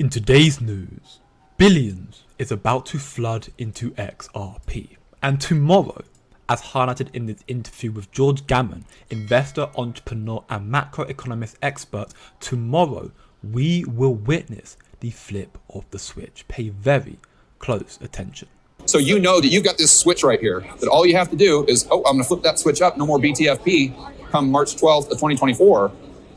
In today's news, billions is about to flood into XRP. And tomorrow, as highlighted in this interview with George Gammon, investor, entrepreneur and macroeconomist expert, tomorrow we will witness the flip of the switch. Pay very close attention. So you know that you've got this switch right here, that all you have to do is, I'm going to flip that switch up, no more BTFP come March 12th of 2024,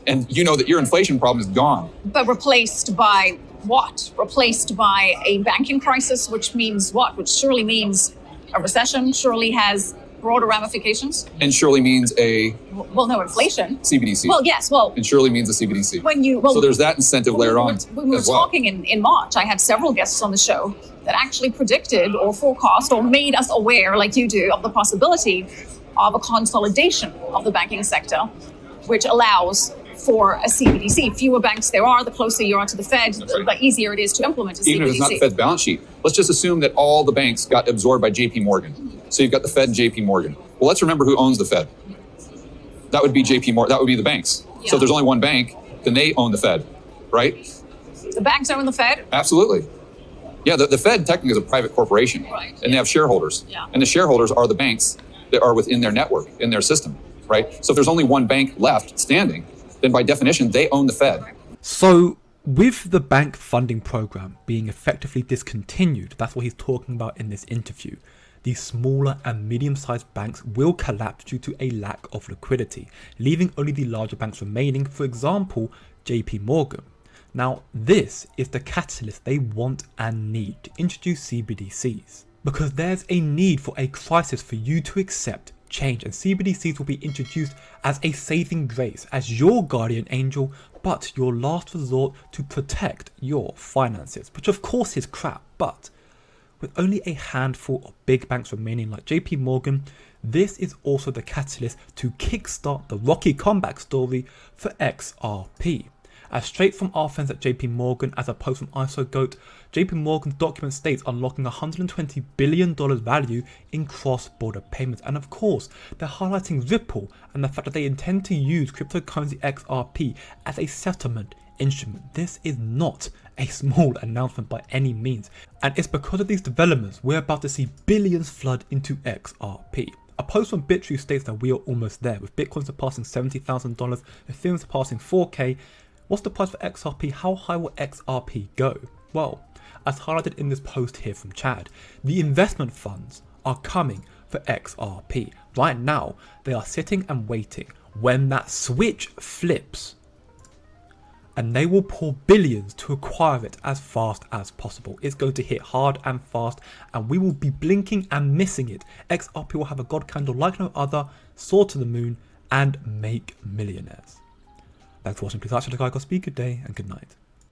and you know that your inflation problem is gone. But replaced by what? Replaced by a banking crisis, which means what? Which surely means a recession, surely has broader ramifications. And surely means inflation. CBDC. Well, yes, and surely means a CBDC. So there's that incentive layer on. When we were talking in March, I had several guests on the show that actually predicted or forecast or made us aware, like you do, of the possibility of a consolidation of the banking sector, which allows for a CBDC. Fewer banks there are, the closer you are to the Fed, the easier it is to implement a CBDC. Even if it's not the Fed's balance sheet. Let's just assume that all the banks got absorbed by JP Morgan. So you've got the Fed and JP Morgan. Well, let's remember who owns the Fed. That would be JP Morgan, that would be the banks. Yeah. So if there's only one bank, then they own the Fed, right? The banks own the Fed? Absolutely. Yeah, the Fed technically is a private corporation, right, and they have shareholders. Yeah. And the shareholders are the banks that are within their network, in their system, right? So if there's only one bank left standing, then by definition, they own the Fed. So with the bank funding program being effectively discontinued, that's what he's talking about in this interview, the smaller and medium-sized banks will collapse due to a lack of liquidity, leaving only the larger banks remaining, for example, JP Morgan. Now, this is the catalyst they want and need to introduce CBDCs, because there's a need for a crisis for you to accept change, and CBDCs will be introduced as a saving grace, as your guardian angel, but your last resort to protect your finances, which of course is crap. But with only a handful of big banks remaining like JP Morgan, this is also the catalyst to kickstart the rocky comeback story for XRP. As straight from our friends at JP Morgan, as a post from ISOGOAT, JP Morgan's document states unlocking $120 billion value in cross-border payments. And of course, they're highlighting Ripple and the fact that they intend to use cryptocurrency XRP as a settlement instrument. This is not a small announcement by any means. And it's because of these developments we're about to see billions flood into XRP. A post from Bitrue states that we are almost there, with Bitcoin surpassing $70,000, Ethereum surpassing 4K. What's the price for XRP? How high will XRP go? Well, as highlighted in this post here from Chad, the investment funds are coming for XRP. Right now, they are sitting and waiting when that switch flips, and they will pour billions to acquire it as fast as possible. It's going to hit hard and fast, and we will be blinking and missing it. XRP will have a god candle like no other, soar to the moon, and make millionaires. Thanks for watching. Please like, share, like, or speak. Good day and good night.